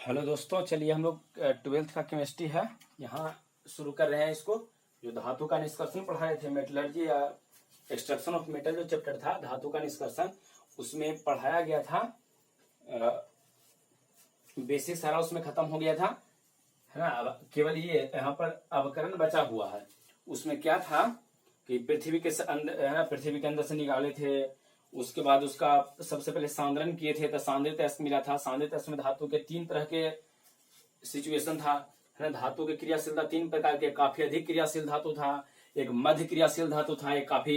Hello दोस्तों, चलिए हम लोग 12th का केमिस्ट्री है यहाँ शुरू कर रहे हैं। इसको जो धातु का निष्कर्षण पढ़ाए थे, मेटलर्जी या एक्सट्रैक्शन ऑफ मेटल जो चैप्टर था धातु का निष्कर्षण, उसमें पढ़ाया गया था। बेसिक सारा उसमें खत्म हो गया था, है ना। अब केवल ये यहाँ पर अवकरण बचा हुआ है। उसमें क्या था कि पृथ्वी के अंदर, है ना, पृथ्वी के अंदर से निकाले थे। उसके बाद उसका सबसे पहले सांद्रण किए थे तो सांद्रित अयस्क मिला था। सांद्रित अयस्क में धातु के 3 तरह के सिचुएशन था, है ना। धातु की क्रियाशीलता 3 प्रकार के, काफी अधिक क्रियाशील धातु था, एक मध्य क्रियाशील धातु था, एक काफी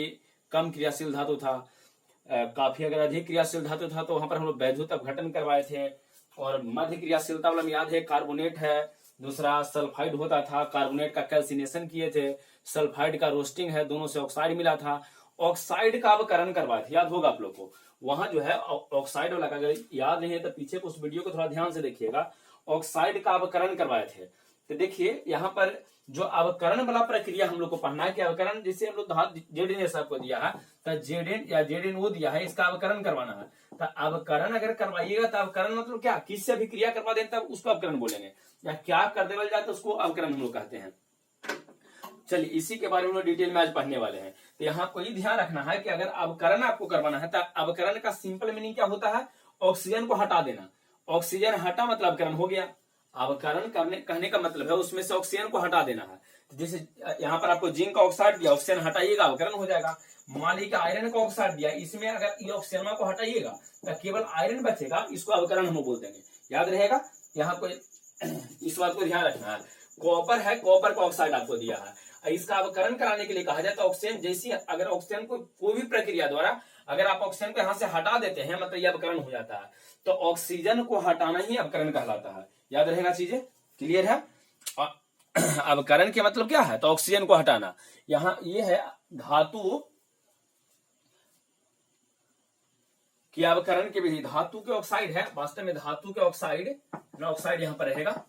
कम क्रियाशील धातु था। काफी अगर अधिक क्रियाशील धातु था तो वहां पर हम लोग वैद्युत अपघटन करवाए थे। और मध्य क्रियाशीलता वाला याद है, कार्बोनेट है। दूसरा सल्फाइड होता था, कार्बोनेट का कैल्सिनेशन किए थे, सल्फाइड का रोस्टिंग है, दोनों से ऑक्साइड मिला था। ऑक्साइड का अवकरण करवाए थे, याद होगा आप लोग को। वहां जो है ऑक्साइड वाला का, अगर याद नहीं है तो पीछे उस वीडियो को थोड़ा ध्यान से देखिएगा। ऑक्साइड का अवकरण करवाए थे। तो देखिए यहाँ पर जो अवकरण वाला प्रक्रिया हम लोग को पढ़ना है कि अवकरण, जैसे हम लोग धातु जेड आपको दिया है तो जेड या जेड दिया है, इसका अवकरण करवाना है। तो अवकरण अगर करवाइएगा तो अवकरण मतलब क्या, किससे अभिक्रिया करवा दें तब उसको अवकरण बोलेंगे, या क्या कर देवल जाए तो उसको अवकरण हम लोग कहते हैं। चलिए इसी के बारे में लोग डिटेल में आज पढ़ने वाले हैं। तो यहाँ को ही ध्यान रखना है कि अगर अवकरण आपको करवाना है तो अवकरण का सिंपल मीनिंग क्या होता है, ऑक्सीजन को हटा देना। ऑक्सीजन हटा मतलब अवकरण हो गया। अवकरण करने कहने का मतलब है उसमें से ऑक्सीजन को हटा देना है। तो जैसे यहाँ पर आपको जिंक का ऑक्साइड दिया, ऑक्सीजन हटाइएगा अवकरण हो जाएगा। मान लीजिए आयरन का ऑक्साइड दिया, इसमें अगर ये ऑक्सीजन को हटाइएगा तो केवल आयरन बचेगा, इसको अवकरण हम बोल देंगे। याद रहेगा, यहाँ को इस बात को ध्यान रखना है। कॉपर है, कॉपर का ऑक्साइड आपको दिया है, इसका अवकरण कराने के लिए कहा जाए तो ऑक्सीजन, जैसी अगर ऑक्सीजन को कोई भी प्रक्रिया द्वारा अगर आप ऑक्सीजन को यहाँ से हटा देते हैं मतलब ये अवकरण हो जाता है। तो ऑक्सीजन को हटाना ही अवकरण कहलाता है। याद रहेगा, चीजें क्लियर है। अवकरण के मतलब क्या है, तो ऑक्सीजन को हटाना। यहाँ ये है धातु की अवकरण की विधि। धातु के ऑक्साइड है, वास्तव में धातु के ऑक्साइड, ऑक्साइड यहाँ पर रहेगा।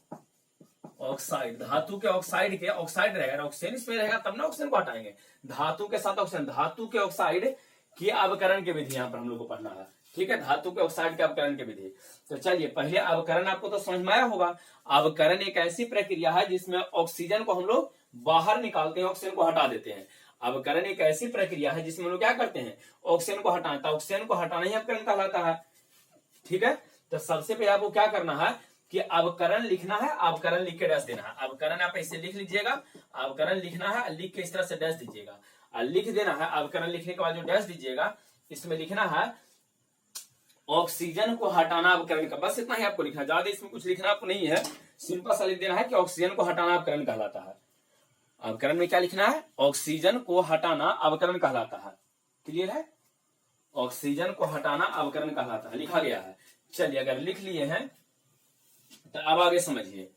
ऑक्साइड, धातु के ऑक्साइड के ऑक्साइड रहेगा, ऑक्सीजन इसमें रहेगा तब ना ऑक्सीजन को हटाएंगे। धातु के साथ ऑक्सीजन, धातु के ऑक्साइड की अवकरण की विधि यहाँ पर हम लोग को पढ़ना है। ठीक है, धातु के ऑक्साइड के अवकरण की विधि। तो चलिए पहले अवकरण आपको तो समझ में आया होगा। अवकरण एक ऐसी प्रक्रिया है जिसमें ऑक्सीजन को हम लोग बाहर निकालते हैं, ऑक्सीजन को हटा देते हैं। अवकरण एक ऐसी प्रक्रिया है जिसमें हम लोग क्या करते हैं, ऑक्सीजन को हटाते हैं। ऑक्सीजन को हटाना ही अवकरण कहलाता है। ठीक है, तो सबसे पहले आपको क्या करना है कि अवकरण लिखना है, अवकरण लिख के डैश देना है। अवकरण आप ऐसे लिख लीजिएगा, अवकरण लिखना है, लिख के इस तरह से डैश दीजिएगा और लिख देना है। अवकरण लिखने के बाद जो डैश दीजिएगा इसमें लिखना है ऑक्सीजन को हटाना अवकरण का, बस इतना ही आपको लिखना, ज्यादा इसमें कुछ लिखना आपको नहीं है। सिंपल सा लिख देना है कि ऑक्सीजन को हटाना अवकरण कहलाता है। अवकरण में क्या लिखना है, ऑक्सीजन को हटाना अवकरण कहलाता है। क्लियर है, ऑक्सीजन को हटाना अवकरण कहलाता है, लिखा गया है। चलिए अगर लिख लिए हैं तो अब आगे समझिए।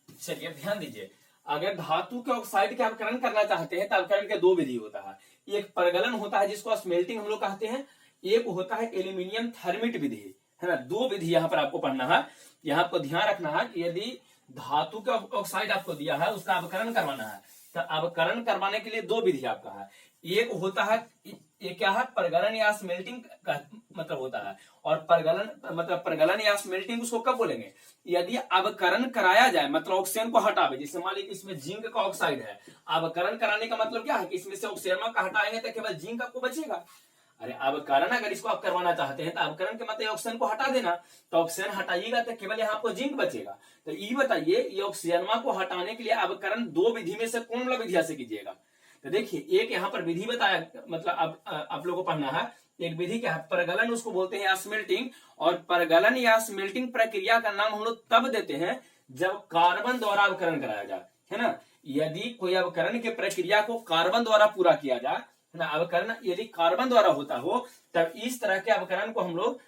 चलिए ध्यान दीजिए, अगर धातु के ऑक्साइड के अवकरण करना चाहते हैं तो अवकरण के 2 विधि होता है। एक परगलन होता है जिसको स्मेल्टिंग हम लोग कहते हैं, एक होता है एल्यूमिनियम थर्मिट विधि, है ना। 2 विधि यहाँ पर आपको पढ़ना है। यहाँ आपको ध्यान रखना है कि यदि धातु का ऑक्साइड आपको दिया है उसका अवकरण करवाना है तो अवकरण करवाने के लिए 2 विधि आपका है। एक होता है, ये क्या है, परगलन या स्मेल्टिंग का मतलब होता है। और परगलन मतलब परगलन या स्मेल्टिंग उसको कब बोलेंगे, यदि अवकरण कराया जाए, मतलब ऑक्सीजन को हटावे। जैसे मान लीजिए इसमें जिंक का ऑक्साइड है, अवकरण कराने का मतलब क्या है कि इसमें से ऑक्सीजन का हटाएंगे तो केवल जिंक आपको बचेगा। अरे अवकरण अगर इसको आप करवाना चाहते हैं तो अवकरण के मतलब ऑक्सीजन को हटा देना, तो ऑक्सीजन हटाइएगा तो केवल यहाँ आपको जिंक बचेगा। तो ये बताइए, ये ऑक्सीजन को हटाने के लिए अवकरण 2 विधि में से कौन वाला विधि से कीजिएगा। तो देखिए एक यहाँ पर विधि बताया, मतलब आप लोगों को पढ़ना है। एक विधि क्या है, परगलन उसको बोलते हैं या स्मेल्टिंग। और परगलन या स्मेल्टिंग प्रक्रिया का नाम हम लोग तब देते हैं जब कार्बन द्वारा अवकरण कराया जाए, है ना। यदि कोई अवकरण की प्रक्रिया को कार्बन द्वारा पूरा किया जाए, है ना, अवकरण यदि कार्बन द्वारा होता हो तब इस तरह के अवकरण को हम लोग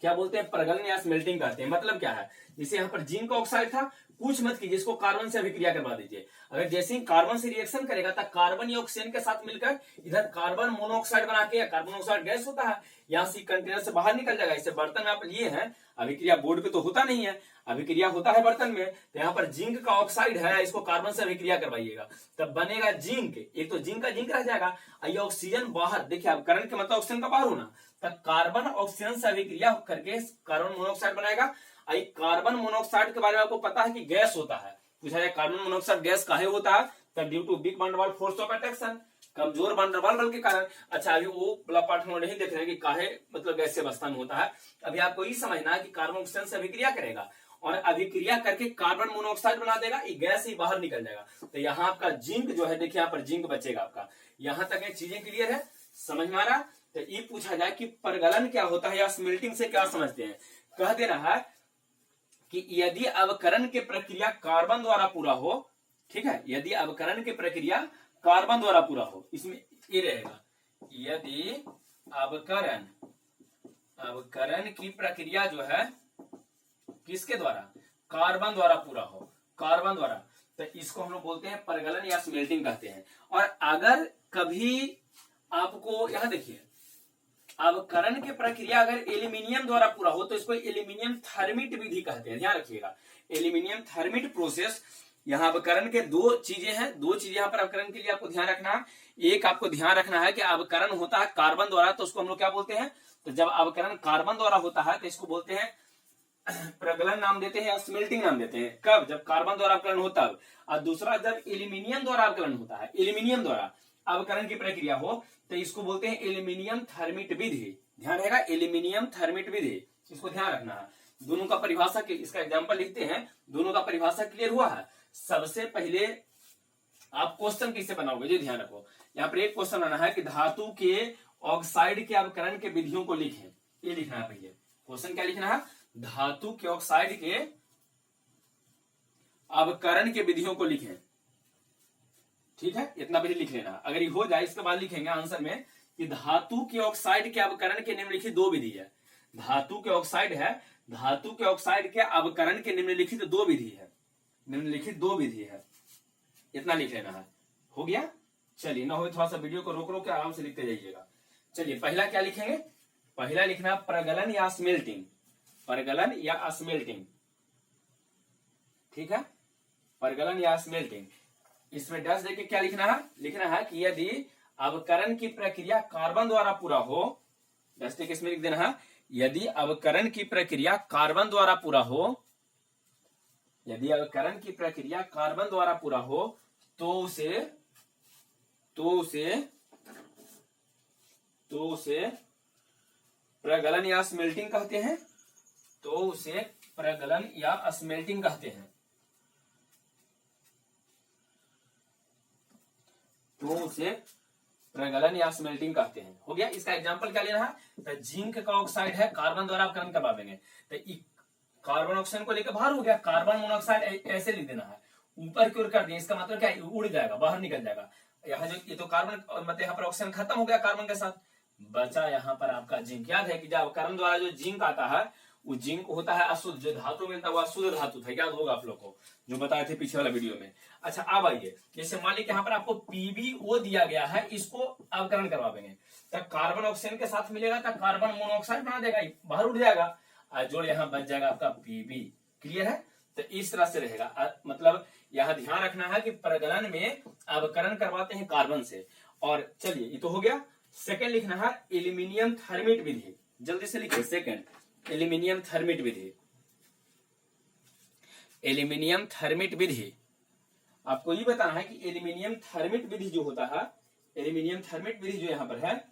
क्या बोलते हैं, परगलन या स्मेल्टिंग कहते हैं। मतलब क्या है, जैसे यहाँ पर जिंक ऑक्साइड था, कुछ मत कीजिए, इसको कार्बन से अभिक्रिया करवा दीजिए। अगर जैसे ही कार्बन से रिएक्शन करेगा तो कार्बन या ऑक्सीजन के साथ मिलकर इधर कार्बन मोनोऑक्साइड बना के, कार्बन मोनोऑक्साइड गैस होता है, यहाँ से कंटेनर से बाहर निकल जाएगा। इसे बर्तन में आप लिए हैं, अभिक्रिया बोर्ड पे तो होता नहीं है, अभिक्रिया होता है बर्तन में। तो यहाँ पर जिंक का ऑक्साइड है, इसको कार्बन से अभिक्रिया करवाइएगा तब बनेगा जिंक। एक तो जिंक का जिंक रह जाएगा, ये ऑक्सीजन बाहर, देखिए अवकरण के मतलब ऑक्सीजन का बाहर होना, तब कार्बन ऑक्सीजन से अभिक्रिया करके कार्बन मोनोऑक्साइड बनाएगा। कार्बन मोनोऑक्साइड के बारे में आपको पता है कि गैस होता है, पूछा जाए कार्बन मोनोऑक्साइड गैस काहे होता है, तब due to weak van der Waals force of attraction, कमजोर वैन डेर वाल्स बल के कारण। अच्छा अभी वो वाला पार्ट हम नहीं देख रहे हैं कि काहे मतलब गैस से अवस्था में होता है। अभी आपको ये समझना है कि कार्बन ऑक्सीजन से अभिक्रिया करेगा और अभिक्रिया करके कार्बन मोनोऑक्साइड बना देगा, ये गैस ही बाहर निकल जाएगा। तो यहाँ आपका जिंक जो है, देखिए यहाँ पर जिंक बचेगा आपका। यहाँ तक ये चीजें क्लियर है, समझ में आ रहा। तो ये पूछा जाए कि परगलन क्या होता है या स्मेल्टिंग से क्या समझते हैं, कह दे रहा है कि यदि अवकरण की प्रक्रिया कार्बन द्वारा पूरा हो, ठीक है, यदि अवकरण की प्रक्रिया कार्बन द्वारा पूरा हो, इसमें ये रहेगा, यदि अवकरण की प्रक्रिया जो है किसके द्वारा, कार्बन द्वारा पूरा हो, कार्बन द्वारा, तो इसको हम लोग बोलते हैं परगलन या स्मेल्टिंग कहते हैं। और अगर कभी आपको यहां देखिए अवकरण की प्रक्रिया अगर एल्यूमिनियम द्वारा पूरा हो तो इसको एल्यूमिनियम थर्मिट विधि कहते हैं, ध्यान रखिएगा, एल्यूमिनियम थर्मिट प्रोसेस। यहाँ अवकरण के दो चीजें हैं, दो चीजें यहाँ पर अवकरण के लिए आपको ध्यान रखना है। एक आपको ध्यान रखना है कि अवकरण होता है कार्बन द्वारा, तो उसको हम लोग क्या बोलते हैं, तो जब अवकरण कार्बन द्वारा होता है तो इसको बोलते हैं प्रगलन नाम देते हैं या स्मेल्टिंग नाम देते हैं। कब, जब कार्बन द्वारा अवकरण होता है। और दूसरा जब एल्यूमिनियम द्वारा अवकरण होता है, एल्यूमिनियम द्वारा अवकरण की प्रक्रिया हो तो इसको बोलते हैं एल्यूमिनियम थर्मिट विधि। ध्यान रहेगा, एल्यूमिनियम थर्मिट विधि, इसको ध्यान रखना है। दोनों का परिभाषा, इसका एग्जांपल लिखते हैं, दोनों का परिभाषा क्लियर हुआ है। सबसे पहले आप क्वेश्चन कैसे बनाओगे जी, ध्यान रखो। यहाँ पर एक क्वेश्चन आना है कि धातु के ऑक्साइड के अवकरण के विधियों को लिखें, ये लिखना है पहले। क्वेश्चन क्या लिखना है, धातु के ऑक्साइड के अवकरण के विधियों को लिखें, ठीक है, इतना पहले लिख लेना। अगर ये हो जाए इसके बाद लिखेंगे आंसर में कि धातु के ऑक्साइड के अवकरण के निम्नलिखित दो विधि है। धातु के ऑक्साइड है, धातु के ऑक्साइड के अवकरण के निम्नलिखित दो विधि है, निम्नलिखित दो विधि है, इतना लिख लेना है। हो गया, चलिए ना हो थोड़ा सा वीडियो को रोक रोक के आराम से लिखते जाइएगा। चलिए पहला क्या लिखेंगे, पहला लिखना प्रगलन या स्मेल्टिंग, परगलन या स्मेल्टिंग, ठीक है, परगलन या स्मेल्टिंग। इसमें डैश देके क्या लिखना है कि यदि अवकरण की प्रक्रिया कार्बन द्वारा पूरा हो, डैश देके इसमें लिख देना है, यदि अवकरण की प्रक्रिया कार्बन द्वारा पूरा हो, यदि अवकरण की प्रक्रिया कार्बन द्वारा पूरा हो तो उसे प्रगलन या स्मेल्टिंग कहते हैं, तो उसे प्रगलन या स्मेल्टिंग कहते हैं, तो उसे प्रगलन या स्मेल्टिंग कहते हैं। हो गया, इसका एग्जांपल क्या लेना है, तो जिंक का ऑक्साइड है, कार्बन द्वारा अवकरण करवाएंगे, तो कार्बन ऑक्सीजन को लेकर बाहर हो गया, कार्बन मोनोऑक्साइड ऐसे लिख देना है, ऊपर की ओर कर दिया, इसका मतलब क्या है, उड़ जाएगा, बाहर निकल जाएगा। यहाँ जो ये तो कार्बन मतलब यहाँ पर ऑक्सीजन खत्म हो गया कार्बन के साथ, बचा यहाँ पर आपका जिंक। याद है कि जब अवकरण द्वारा जो जिंक आता है वो जिंक होता है अशुद्ध, जो धातु मिलता है वो अशुद्ध धातु था, याद होगा आप लोग को, जो बताए थे पिछले वाला वीडियो में। अच्छा अब आइए, जैसे मान लीजिए यहाँ पर आपको PbO दिया गया है, इसको अवकरण करवाएंगे, तब कार्बन ऑक्सीजन के साथ मिलेगा तब कार्बन मोनोऑक्साइड बना देगा, बाहर उठ जाएगा, जो यहाँ बच जाएगा आपका Pb। क्लियर है, तो इस तरह से रहेगा। मतलब यहाँ ध्यान रखना है कि प्रगलन में अवकरण करवाते हैं कार्बन से। और चलिए ये तो हो गया। सेकंड लिखना है एल्यूमिनियम थर्मिट विधि, जल्दी से लिखिए, सेकंड एल्यूमिनियम थर्मिट विधि। एल्यूमिनियम थर्मिट विधि, आपको ये बताना है कि एल्यूमिनियम थर्मिट विधि जो होता है, एल्यूमिनियम थर्मिट विधि जो यहाँ पर है,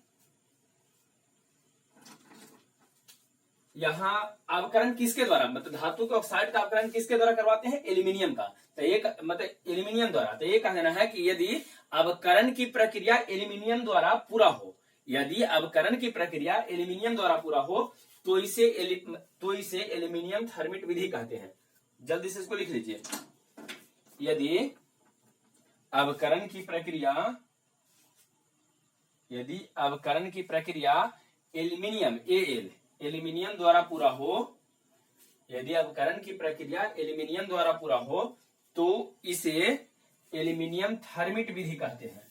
यहाँ अवकरण किसके द्वारा, मतलब धातु के ऑक्साइड का अवकरण किसके द्वारा करवाते हैं, एल्यूमिनियम का, तो एक मतलब एल्यूमिनियम द्वारा। तो ये कहना है कि यदि अवकरण की प्रक्रिया एल्यूमिनियम द्वारा पूरा हो, यदि अवकरण की प्रक्रिया एल्यूमिनियम द्वारा पूरा हो तो इसे एल्यूमिनियम थर्मिट विधि कहते हैं। जल्दी से इसको लिख लीजिए, यदि अवकरण की प्रक्रिया एल्यूमिनियम एल्यूमिनियम द्वारा पूरा हो, यदि अवकरण की प्रक्रिया एल्यूमिनियम द्वारा पूरा हो तो इसे एल्यूमिनियम थर्मिट विधि कहते हैं,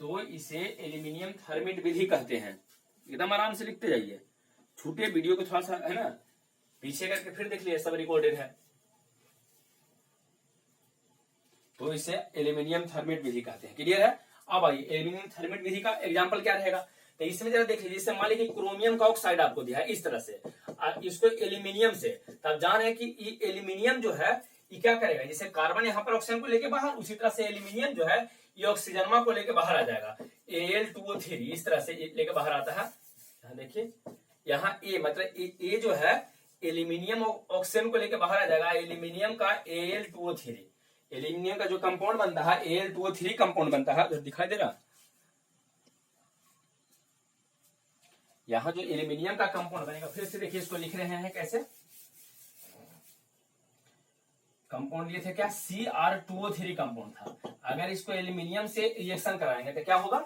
तो इसे एल्यूमिनियम थर्मिट विधि कहते हैं। एकदम आराम से लिखते जाइए, छूटे वीडियो को थोड़ा सा है ना पीछे करके फिर देख लीजिए, सब रिकॉर्डेड है। तो इसे एल्यूमिनियम थर्मिट विधि कहते हैं। क्लियर है। अब आइए एल्यूमिनियम थर्मिट विधि का एग्जांपल क्या रहेगा, तो इसमें जरा देख लीजिए, जैसे मान लीजिए क्रोमियम का ऑक्साइड आपको दिया है इस तरह से, इसको एल्यूमिनियम से, तब जान रहे हैं कि ये एल्यूमिनियम जो है ये क्या करेगा, जैसे कार्बन यहाँ पर ऑक्सीजन को लेके बाहर, उसी तरह से एल्यूमिनियम जो है ये ऑक्सीजनमा को लेके बाहर आ जाएगा, Al2O3 इस तरह से लेके बाहर आता है। यहाँ देखिए, यहाँ ए मतलब ए जो है एल्यूमिनियम ऑक्सीजन को लेके बाहर आ जाएगा, एल्यूमिनियम का Al2O3, एल्यूमिनियम का जो कंपाउंड बनता है Al2O3 कंपाउंड बनता है, उधर दिखाई दे रहा, यहाँ जो एल्यूमिनियम का कंपाउंड बनेगा, फिर से देखिए इसको लिख रहे हैं कैसे, कंपाउंड लिए थे क्या, Cr2O3 कंपाउंड था। अगर इसको एल्यूमिनियम से रिएक्शन कराएंगे तो क्या होगा,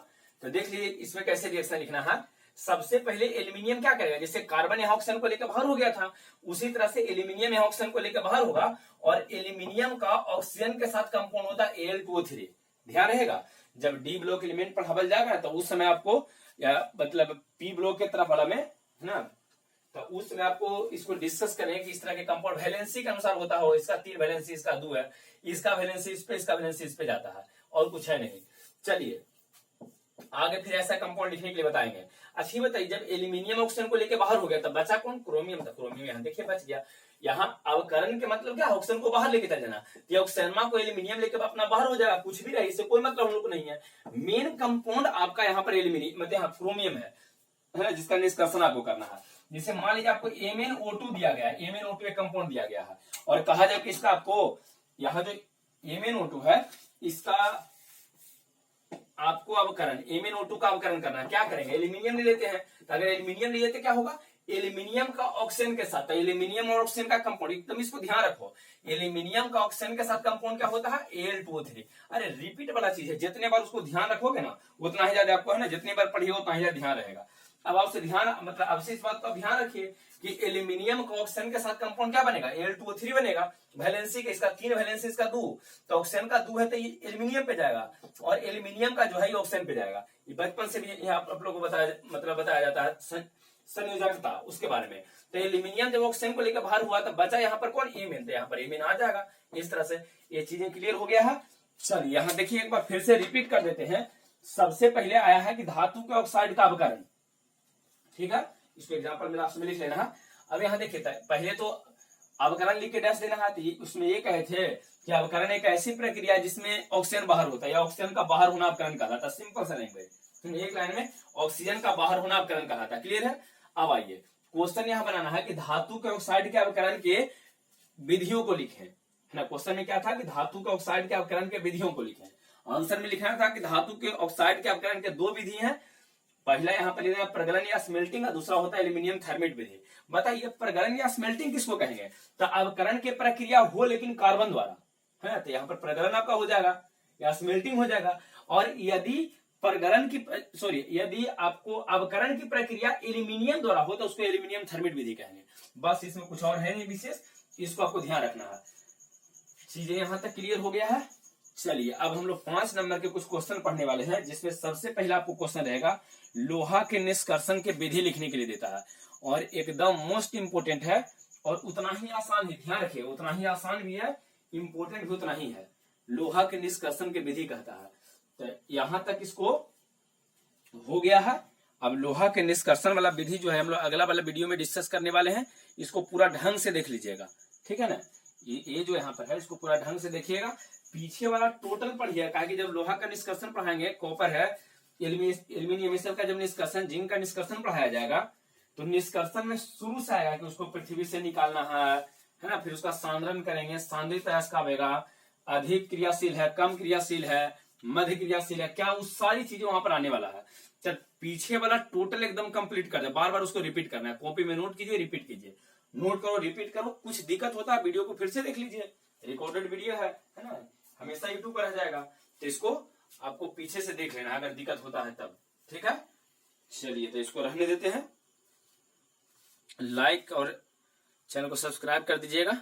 तो देख लीजिए इसमें कैसे रिएक्शन लिखना है। सबसे पहले एल्यूमिनियम क्या करेगा, जैसे कार्बन यहाँ ऑक्सीजन को लेकर बाहर हो गया था, उसी तरह से एल्यूमिनियम यहाँ ऑक्सीजन को लेकर बाहर होगा, और एल्यूमिनियम का ऑक्सीजन के साथ कंपाउंड होता है Al2O3। ध्यान रहेगा, जब डी ब्लॉक एलिमेंट पर हबल जाएगा तो उस समय आपको मतलब पी ब्लॉक के तरफ वाला में है ना, तो उस समय आपको इसको डिस्कस करें कि इस तरह के कंपाउंड वैलेंसी के अनुसार होता हो, इसका 3 वैलेंसी, इसका 2 है, इसका वैलेंसी इस पे, इसका वैलेंसी इस पे जाता है, और कुछ है नहीं। चलिए आगे फिर ऐसा कंपाउंड लिखने के लिए बताएंगे। अच्छी बताइए, जब एल्यूमिनियम ऑक्सीजन को लेके बाहर हो गया तब बचा कौन, क्रोमियम था। क्रोमियम यहाँ देखिए बच गया। यहाँ अवकरण के मतलब क्या, ऑक्सीजन को बाहर लेके चल जाना, ये ऑक्सीजनमा को एल्यूमिनियम लेके अपना बाहर हो जाएगा, कुछ भी रहे, इससे कोई मतलब हम लोग को नहीं है। मेन कंपाउंड आपका यहाँ पर एल्यूमिनियम मतलब यहाँ क्रोमियम है ना, जिसका निष्कर्षण आपको करना है। जैसे मान लीजिए आपको MnO2 दिया गया है, MnO2 एक कंपाउंड दिया गया है, और कहा जाए कि इसका आपको यहाँ जो MnO2 है इसका आपको अवकरण MnO2 का अवकरण करना है। क्या करेंगे, एल्यूमिनियम ले लेते हैं, तो अगर एल्यूमिनियम ले लेते क्या होगा, एल्यूमिनियम का ऑक्सीजन के साथ, एल्यूमिनियम और ऑक्सीजन का कंपाउंड, एकदम इसको ध्यान रखो, एल्यूमिनियम का ऑक्सीजन के साथ कंपाउंड क्या होता है, Al2O3। अरे रिपीट वाला चीज है, जितने बार उसको ध्यान रखोगे ना उतना ही ज्यादा आपको है ना, जितनी बार पढ़िए उतना ही ज्यादा ध्यान रहेगा। अब आपसे ध्यान मतलब आपसे इस बात का ध्यान रखिए कि एल्यूमिनियम का ऑक्सीजन के साथ कंपाउंड क्या बनेगा, Al2O3 बनेगा। वैलेंसी का इसका 3 वैलेंसी, इसका 2, तो ऑक्सीजन का 2 है तो ये एल्यूमिनियम पे जाएगा, और एल्यूमिनियम का जो है ये ऑक्सीजन पे जाएगा। ये बचपन से भी आप लोगों को बताया जाता है संयोजकता उसके बारे में। तो एल्यूमिनियम जब ऑक्सीजन को लेकर बाहर हुआ तब बचा यहाँ पर कौन, एमिन, तो यहाँ पर एमिन आ जाएगा। इस तरह से ये चीजें क्लियर हो गया है। चलिए यहाँ देखिए एक बार फिर से रिपीट कर देते हैं। सबसे पहले आया है कि धातु के ऑक्साइड का अवकरण, ठीक है, इसको एग्जाम्पल में आपसे लिख लेना है। अब यहाँ देखिए पहले तो अवकरण लिख के डैश देना है, तो उसमें ये कहे थे कि अवकरण एक ऐसी प्रक्रिया है जिसमें ऑक्सीजन बाहर होता है, या ऑक्सीजन का बाहर होना अवकरण कहलाता है। सिंपल सा लैंग्वेज, एक लाइन में ऑक्सीजन का बाहर होना अवकरण कहलाता है। क्लियर है। अब आइए क्वेश्चन यहाँ बनाना है कि धातु के ऑक्साइड के अवकरण के विधियों को लिखें, है ना। क्वेश्चन में क्या था कि धातु के ऑक्साइड के अवकरण के विधियों को लिखें। आंसर में लिखना था कि धातु के ऑक्साइड के अवकरण के 2 विधि हैं। पहला यहाँ पर लिखना प्रगलन या स्मेल्टिंग, और दूसरा होता है एल्यूमिनियम थर्मेट विधि। बताइए प्रगलन या स्मेल्टिंग किसको कहेंगे, तो अवकरण की प्रक्रिया हो लेकिन कार्बन द्वारा, है, तो यहाँ पर प्रगलन आपका हो जाएगा या स्मेल्टिंग हो जाएगा। और यदि यदि आपको अवकरण की प्रक्रिया एल्यूमिनियम द्वारा हो तो उसको एल्यूमिनियम थर्मेट विधि कहेंगे। बस इसमें कुछ और है नहीं विशेष, इसको आपको ध्यान रखना है। चीजें यहां तक क्लियर हो गया है। चलिए अब हम लोग 5 नंबर के कुछ क्वेश्चन पढ़ने वाले हैं, जिसमें सबसे पहला आपको क्वेश्चन रहेगा लोहा के निष्कर्षण के विधि लिखने के लिए देता है, और एकदम मोस्ट इंपोर्टेंट है और उतना ही आसान है। ध्यान रखिए, उतना ही आसान भी है, इंपोर्टेंट भी उतना ही है। लोहा के निष्कर्षण के विधि कहता है। तो यहां तक इसको हो गया है। अब लोहा के निष्कर्षण वाला विधि जो है हम लोग अगला वाला वीडियो में डिस्कस करने वाले हैं, इसको पूरा ढंग से देख लीजिएगा, ठीक है ना। ये जो यहाँ पर है इसको पूरा ढंग से देखिएगा, पीछे वाला टोटल पढ़िएगा, ताकि जब लोहा का निष्कर्षण पढ़ाएंगे, कॉपर है, एल्यूमिनियम का जब निष्कर्षण, जिंक का निष्कर्षण पढ़ाया जाएगा, तो निष्कर्षण में शुरू से आएगा कि उसको पृथ्वी से निकालना है ना। फिर उसका सांद्रण करेंगे, सांद्रित अयस्क आवेगा, अधिक क्रियाशील है, कम क्रियाशील है, मध्य क्रियाशील है, क्या उस सारी चीजें वहां पर आने वाला है। चल पीछे वाला टोटल एकदम कंप्लीट कर दे, बार बार उसको रिपीट करना है। कॉपी में नोट कीजिए, रिपीट कीजिए, नोट करो, रिपीट करो। कुछ दिक्कत होता है वीडियो को फिर से देख लीजिए, रिकॉर्डेड वीडियो है ना, हमेशा यूट्यूब पर रह जाएगा, तो इसको आपको पीछे से देख लेना अगर दिक्कत होता है तब, ठीक है। चलिए तो इसको रहने देते हैं, लाइक और चैनल को सब्सक्राइब कर दीजिएगा।